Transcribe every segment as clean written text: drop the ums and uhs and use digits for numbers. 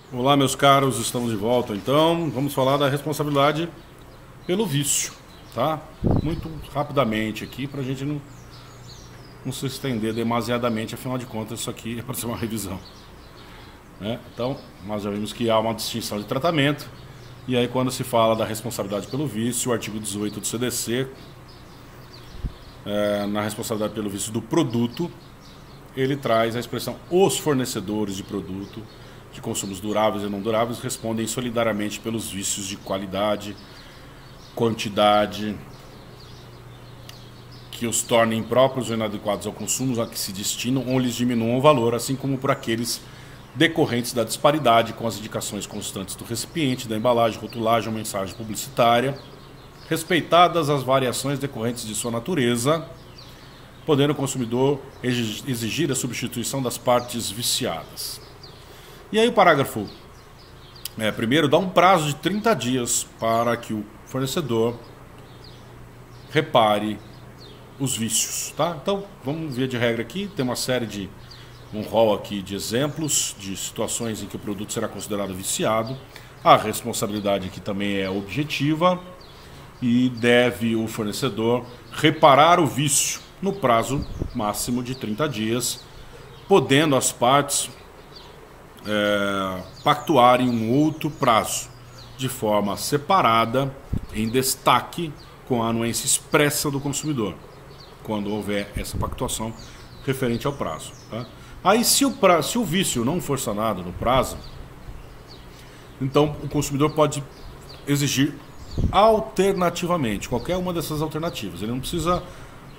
Olá, meus caros, estamos de volta. Então, vamos falar da responsabilidade pelo vício, tá? Muito rapidamente aqui, para a gente não se estender demasiadamente, afinal de contas, isso aqui é para ser uma revisão, né? Então, nós já vimos que há uma distinção de tratamento, e aí, quando se fala da responsabilidade pelo vício, o artigo 18 do CDC, na responsabilidade pelo vício do produto, ele traz a expressão: os fornecedores de produto de consumos duráveis e não duráveis respondem solidariamente pelos vícios de qualidade, quantidade, que os tornem impróprios ou inadequados ao consumo, a que se destinam ou lhes diminuam o valor, assim como por aqueles decorrentes da disparidade com as indicações constantes do recipiente, da embalagem, rotulagem ou mensagem publicitária, respeitadas as variações decorrentes de sua natureza, podendo o consumidor exigir a substituição das partes viciadas. E aí o parágrafo primeiro dá um prazo de 30 dias para que o fornecedor repare os vícios, tá? Então, vamos ver de regra aqui, tem uma série de um rol aqui de exemplos de situações em que o produto será considerado viciado. A responsabilidade aqui também é objetiva e deve o fornecedor reparar o vício no prazo máximo de 30 dias, podendo as partes pactuar em um outro prazo, de forma separada, em destaque, com a anuência expressa do consumidor, quando houver essa pactuação referente ao prazo, tá? Aí, se o vício não for sanado no prazo, então o consumidor pode exigir alternativamente, qualquer uma dessas alternativas. Ele não precisa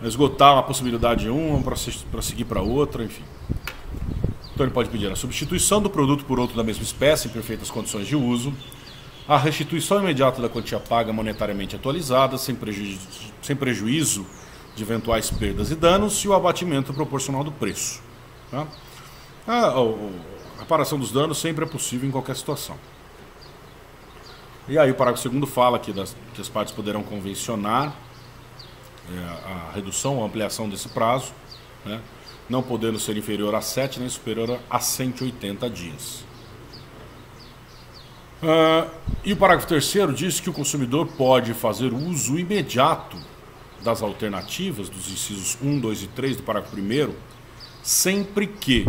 esgotar a possibilidade de uma para seguir para outra, enfim. Então ele pode pedir a substituição do produto por outro da mesma espécie em perfeitas condições de uso, a restituição imediata da quantia paga monetariamente atualizada, sem prejuízo de eventuais perdas e danos, e o abatimento proporcional do preço, tá? A reparação dos danos sempre é possível em qualquer situação. E aí o parágrafo 2º fala que as partes poderão convencionar a redução ou ampliação desse prazo, né, não podendo ser inferior a 7 nem superior a 180 dias. E o parágrafo 3º diz que o consumidor pode fazer uso imediato das alternativas dos incisos 1, 2 e 3 do parágrafo 1º, sempre que,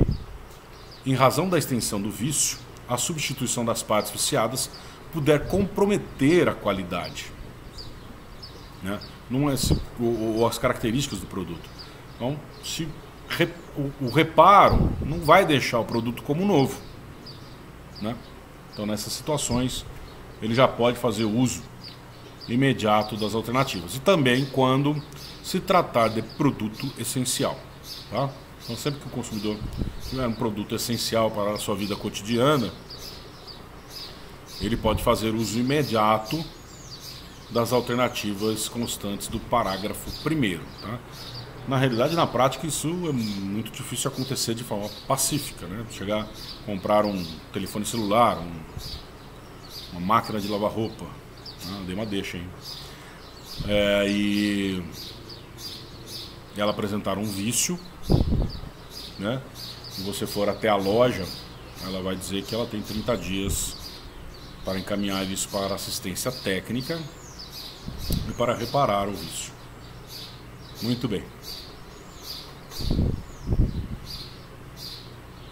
em razão da extensão do vício, a substituição das partes viciadas puder comprometer a qualidade, né, ou as características do produto. Então, se o reparo não vai deixar o produto como novo, né? Então, nessas situações, ele já pode fazer uso imediato das alternativas. E também quando se tratar de produto essencial, tá? Então, sempre que o consumidor tiver um produto essencial para a sua vida cotidiana, ele pode fazer uso imediato das alternativas constantes do parágrafo 1º, tá? Na realidade, na prática, isso é muito difícil acontecer de forma pacífica, né? Chegar a comprar um telefone celular, uma máquina de lavar roupa, dei uma deixa, hein? E ela apresentar um vício, né? Se você for até a loja, ela vai dizer que ela tem 30 dias para encaminhar isso para assistência técnica e para reparar o vício. Muito bem.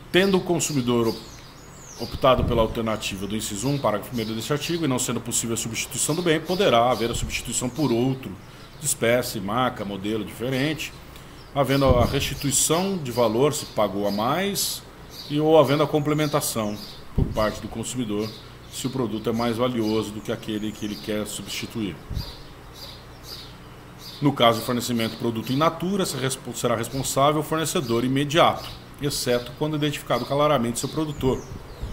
Tendo o consumidor optado pela alternativa do inciso 1, parágrafo 1º deste artigo, e não sendo possível a substituição do bem, poderá haver a substituição por outro de espécie, marca, modelo diferente, havendo a restituição de valor se pagou a mais, ou havendo a complementação por parte do consumidor se o produto é mais valioso do que aquele que ele quer substituir. No caso do fornecimento de produto in natura, será responsável o fornecedor imediato, exceto quando identificado claramente seu produtor,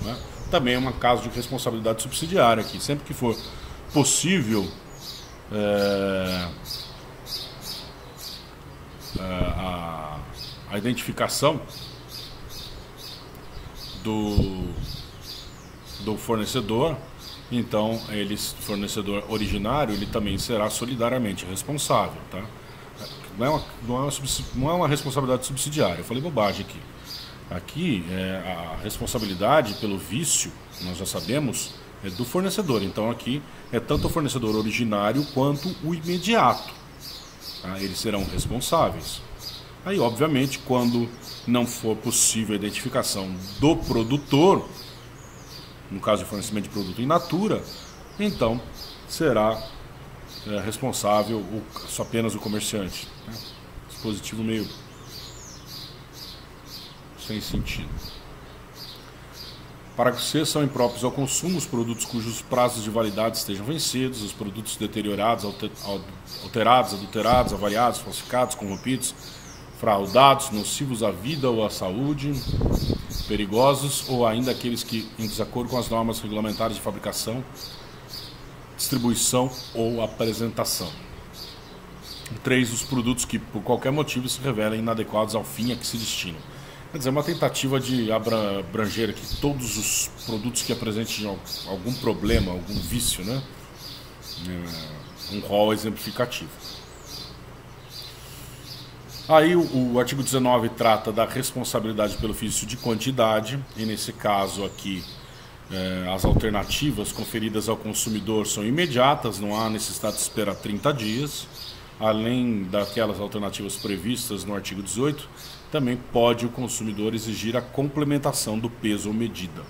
né? Também é um caso de responsabilidade subsidiária aqui. Sempre que for possível a identificação do fornecedor, então fornecedor originário, ele também será solidariamente responsável, tá? Não é uma responsabilidade subsidiária. Eu falei bobagem aqui. Aqui, a responsabilidade pelo vício, nós já sabemos, é do fornecedor. Então aqui é tanto o fornecedor originário quanto o imediato. Tá? Eles serão responsáveis. Aí, obviamente, quando não for possível a identificação do produtor, no caso de fornecimento de produto in natura, então será responsável só apenas o comerciante. Né? Dispositivo meio sem sentido. Parágrafo C. São impróprios ao consumo os produtos cujos prazos de validade estejam vencidos, os produtos deteriorados, alterados, adulterados, avariados, falsificados, corrompidos, fraudados, nocivos à vida ou à saúde, perigosos, ou ainda aqueles que, em desacordo com as normas regulamentares de fabricação, distribuição ou apresentação. 3. Os produtos que, por qualquer motivo, se revelem inadequados ao fim a que se destinam. Quer dizer, uma tentativa de abranger aqui todos os produtos que apresentem algum problema, algum vício, né? Um rol exemplificativo. Aí o artigo 19 trata da responsabilidade pelo vício de quantidade, e nesse caso aqui as alternativas conferidas ao consumidor são imediatas, não há necessidade de esperar 30 dias, além daquelas alternativas previstas no artigo 18, também pode o consumidor exigir a complementação do peso ou medida.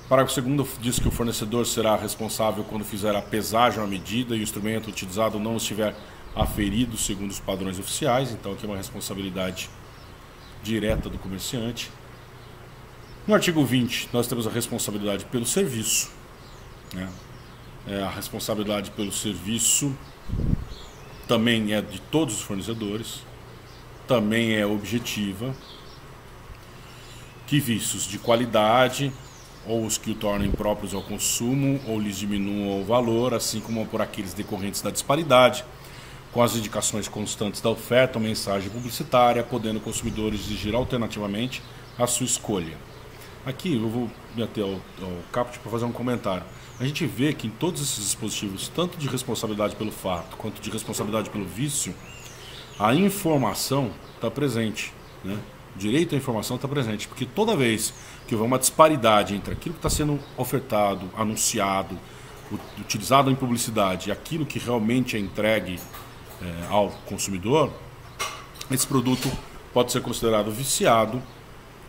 Parágrafo 2º diz que o fornecedor será responsável quando fizer a pesagem ou a medida e o instrumento utilizado não estiver aferido segundo os padrões oficiais. Então aqui é uma responsabilidade direta do comerciante. No artigo 20 nós temos a responsabilidade pelo serviço, né? A responsabilidade pelo serviço também é de todos os fornecedores, também é objetiva. Que vícios de qualidade, ou os que o tornam impróprios ao consumo, ou lhes diminuam o valor, assim como por aqueles decorrentes da disparidade, com as indicações constantes da oferta ou mensagem publicitária, podendo o consumidor exigir alternativamente a sua escolha. Aqui eu vou me ater ao caput para fazer um comentário. A gente vê que em todos esses dispositivos, tanto de responsabilidade pelo fato quanto de responsabilidade pelo vício, a informação está presente, né? O direito à informação está presente, porque toda vez que houver uma disparidade entre aquilo que está sendo ofertado, anunciado, utilizado em publicidade e aquilo que realmente é entregue ao consumidor, esse produto pode ser considerado viciado,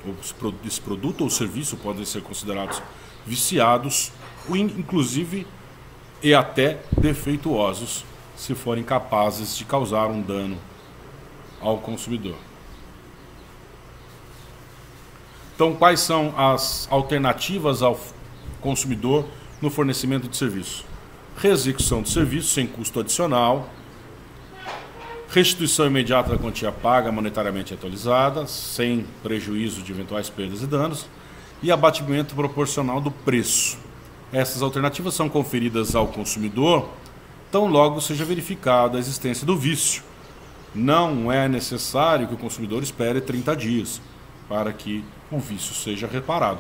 ou esse produto ou serviço podem ser considerados viciados, inclusive e até defeituosos, se forem capazes de causar um dano ao consumidor. Então, quais são as alternativas ao consumidor no fornecimento de serviço? Reexecução do serviço sem custo adicional, restituição imediata da quantia paga monetariamente atualizada, sem prejuízo de eventuais perdas e danos, e abatimento proporcional do preço. Essas alternativas são conferidas ao consumidor tão logo seja verificada a existência do vício. Não é necessário que o consumidor espere 30 dias para que o vício seja reparado.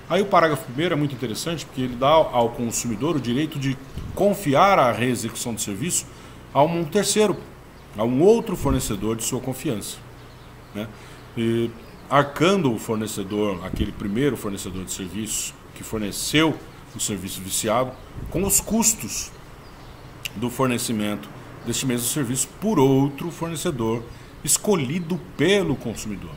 Aí o parágrafo 1º é muito interessante porque ele dá ao consumidor o direito de confiar a reexecução do serviço a um terceiro, a um outro fornecedor de sua confiança, né? E arcando o fornecedor, aquele primeiro fornecedor de serviço que forneceu o serviço viciado, com os custos do fornecimento deste mesmo serviço por outro fornecedor escolhido pelo consumidor.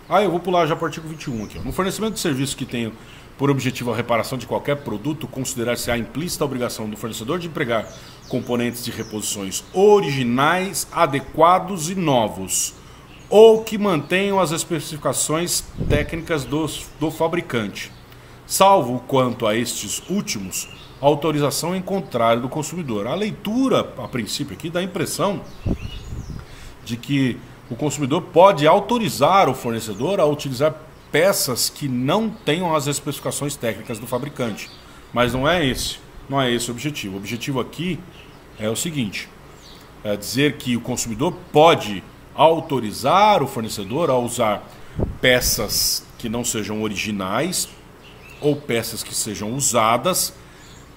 Eu vou pular já para o artigo 21 aqui. No fornecimento de serviço que tenha por objetivo a reparação de qualquer produto, considerar-se a implícita obrigação do fornecedor de empregar componentes de reposições originais, adequados e novos, ou que mantenham as especificações técnicas do fabricante, salvo quanto a estes últimos, a autorização em contrário do consumidor. A leitura, a princípio aqui, dá a impressão de que o consumidor pode autorizar o fornecedor a utilizar peças que não tenham as especificações técnicas do fabricante. Mas não é esse o objetivo. O objetivo aqui é o seguinte: é dizer que o consumidor pode autorizar o fornecedor a usar peças que não sejam originais ou peças que sejam usadas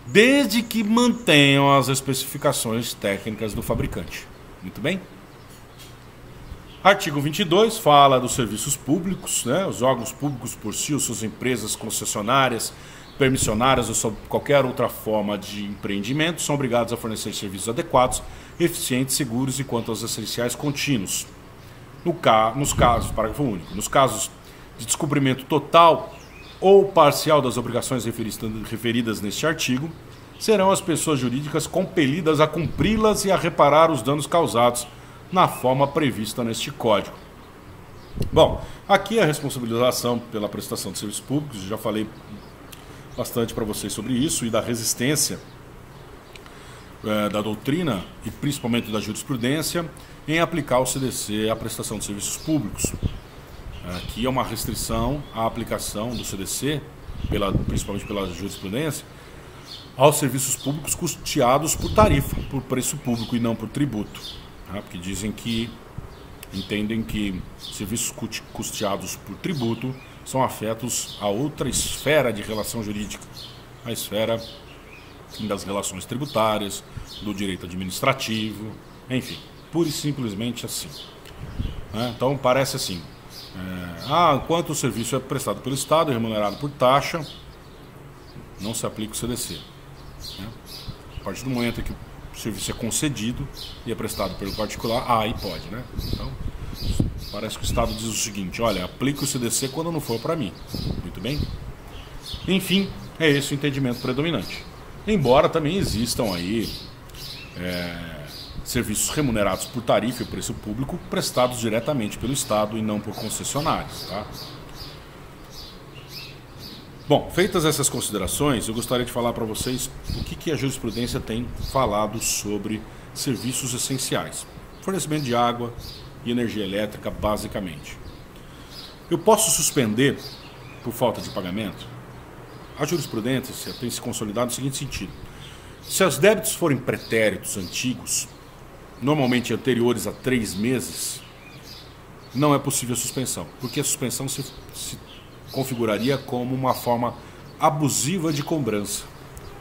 desde que mantenham as especificações técnicas do fabricante. Muito bem? Artigo 22 fala dos serviços públicos, né? Os órgãos públicos por si, as suas empresas concessionárias, permissionárias ou sob qualquer outra forma de empreendimento são obrigados a fornecer serviços adequados, eficientes, seguros e quanto aos essenciais contínuos. Nos casos, parágrafo único, nos casos de descumprimento total ou parcial das obrigações referidas neste artigo, serão as pessoas jurídicas compelidas a cumpri-las e a reparar os danos causados na forma prevista neste Código. Bom, aqui a responsabilização pela prestação de serviços públicos, já falei bastante para vocês sobre isso e da resistência da doutrina e principalmente da jurisprudência em aplicar o CDC à prestação de serviços públicos. Aqui é uma restrição à aplicação do CDC, principalmente pela jurisprudência, aos serviços públicos custeados por tarifa, por preço público e não por tributo. Porque dizem que entendem que serviços custeados por tributo são afetos a outra esfera de relação jurídica, a esfera das relações tributárias, do direito administrativo, enfim, pura e simplesmente assim. Então parece assim, enquanto o serviço é prestado pelo Estado e remunerado por taxa, não se aplica o CDC. A partir do momento que o serviço é concedido e é prestado pelo particular, aí pode, né? Então, parece que o Estado diz o seguinte: olha, aplica o CDC quando não for para mim. Muito bem? Enfim, é esse o entendimento predominante. Embora também existam aí serviços remunerados por tarifa e preço público prestados diretamente pelo Estado e não por concessionários, tá? Bom, feitas essas considerações, eu gostaria de falar para vocês o que a jurisprudência tem falado sobre serviços essenciais. Fornecimento de água e energia elétrica, basicamente. Eu posso suspender por falta de pagamento? A jurisprudência tem se consolidado no seguinte sentido: se os débitos forem pretéritos antigos, normalmente anteriores a 3 meses, não é possível a suspensão, porque a suspensão se configuraria como uma forma abusiva de cobrança,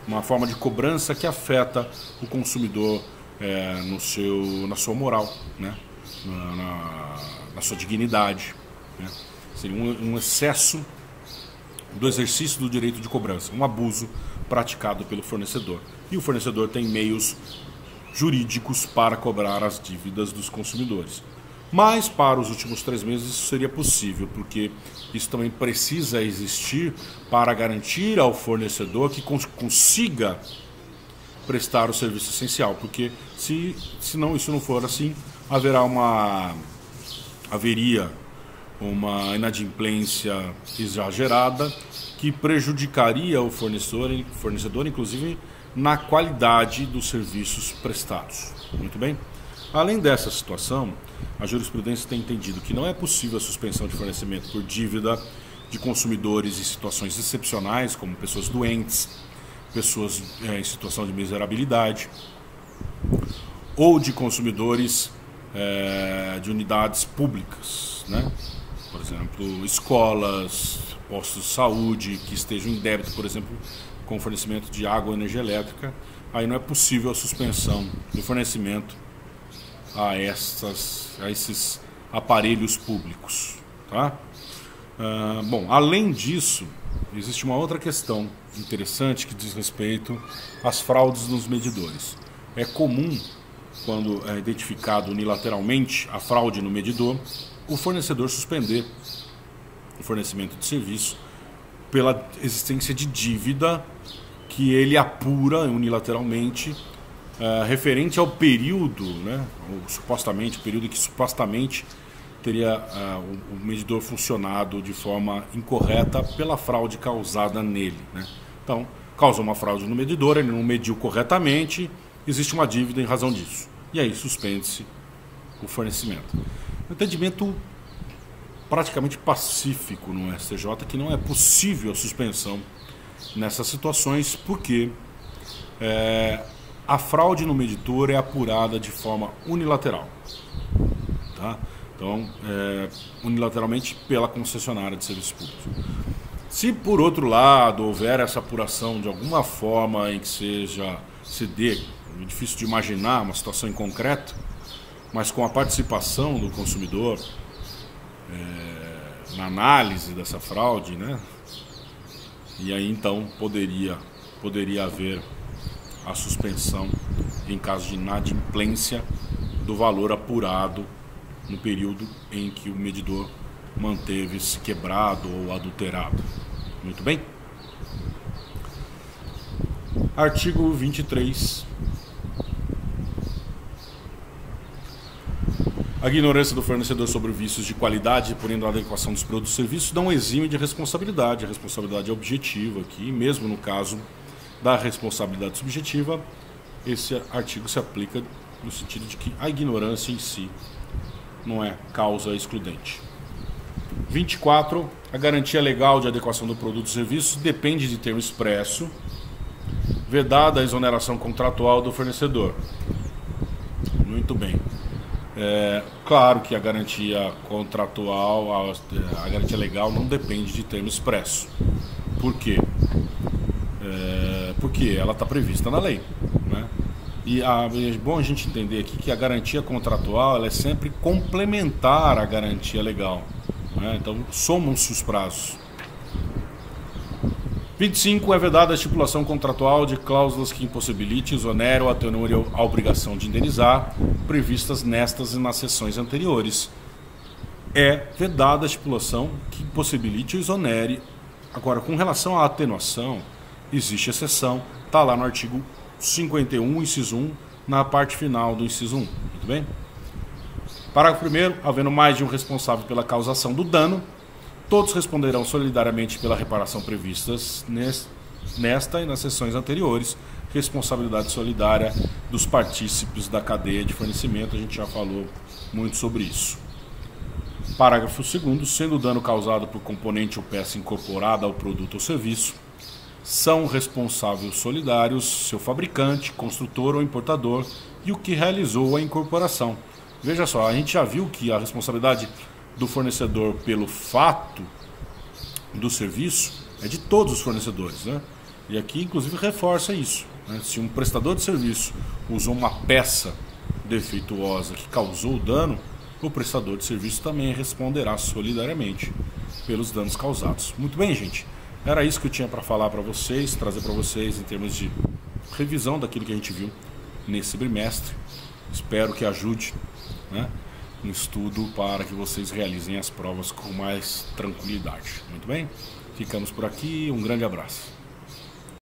uma forma de cobrança que afeta o consumidor na sua moral, né? na sua dignidade, né? Seria um excesso do exercício do direito de cobrança, um abuso praticado pelo fornecedor. E o fornecedor tem meios jurídicos para cobrar as dívidas dos consumidores. Mas para os últimos 3 meses isso seria possível, porque isso também precisa existir para garantir ao fornecedor que consiga prestar o serviço essencial, porque se não isso não for assim, haveria uma inadimplência exagerada que prejudicaria o fornecedor, inclusive na qualidade dos serviços prestados. Muito bem? Além dessa situação, a jurisprudência tem entendido que não é possível a suspensão de fornecimento por dívida de consumidores em situações excepcionais, como pessoas doentes, pessoas em situação de miserabilidade, ou de consumidores de unidades públicas, né? Por exemplo, escolas, postos de saúde que estejam em débito, por exemplo, com fornecimento de água ou energia elétrica. Aí não é possível a suspensão do fornecimento a esses aparelhos públicos, tá? Bom, além disso, existe uma outra questão interessante que diz respeito às fraudes nos medidores. É comum, quando é identificado unilateralmente a fraude no medidor, o fornecedor suspender o fornecimento de serviço pela existência de dívida que ele apura unilateralmente referente ao período, né, o período em que supostamente teria o medidor funcionado de forma incorreta pela fraude causada nele, né? Então, causou uma fraude no medidor, ele não mediu corretamente, existe uma dívida em razão disso. E aí suspende-se o fornecimento. Um entendimento praticamente pacífico no STJ que não é possível a suspensão nessas situações, porque a fraude no medidor é apurada de forma unilateral, tá? Então, unilateralmente pela concessionária de serviços públicos. Se por outro lado houver essa apuração de alguma forma em que se dê, é difícil de imaginar uma situação em concreto, mas com a participação do consumidor na análise dessa fraude, né? E aí então poderia haver a suspensão em caso de inadimplência do valor apurado no período em que o medidor manteve-se quebrado ou adulterado. Muito bem? Artigo 23. A ignorância do fornecedor sobre vícios de qualidade, por inadequação dos produtos e serviços, não exime de responsabilidade. A responsabilidade é objetiva aqui, mesmo no caso da responsabilidade subjetiva, esse artigo se aplica no sentido de que a ignorância em si não é causa excludente. 24. A garantia legal de adequação do produto e serviço depende de termo expresso, vedada a exoneração contratual do fornecedor. Muito bem. Claro que a garantia contratual, a garantia legal não depende de termo expresso. Por quê? Porque ela está prevista na lei, né? E é bom a gente entender aqui que a garantia contratual ela é sempre complementar à garantia legal, né? Então somam-se os prazos. 25. É vedada a estipulação contratual de cláusulas que impossibilite, exonere ou atenue a obrigação de indenizar previstas nestas e nas seções anteriores. É vedada a estipulação que impossibilite ou exonere. Agora, com relação à atenuação, existe exceção, está lá no artigo 51, inciso 1, na parte final do inciso 1. Muito bem? Parágrafo 1º. Havendo mais de um responsável pela causação do dano, todos responderão solidariamente pela reparação previstas nesta e nas sessões anteriores. Responsabilidade solidária dos partícipes da cadeia de fornecimento. A gente já falou muito sobre isso. Parágrafo 2º. Sendo o dano causado por componente ou peça incorporada ao produto ou serviço, são responsáveis solidários seu fabricante, construtor ou importador e o que realizou a incorporação. Veja só, a gente já viu que a responsabilidade do fornecedor pelo fato do serviço é de todos os fornecedores, né? E aqui inclusive reforça isso, né? Se um prestador de serviço usou uma peça defeituosa que causou o dano, o prestador de serviço também responderá solidariamente pelos danos causados. Muito bem, gente, era isso que eu tinha para falar para vocês, trazer para vocês em termos de revisão daquilo que a gente viu nesse bimestre. Espero que ajude, né, no estudo para que vocês realizem as provas com mais tranquilidade. Muito bem? Ficamos por aqui, um grande abraço.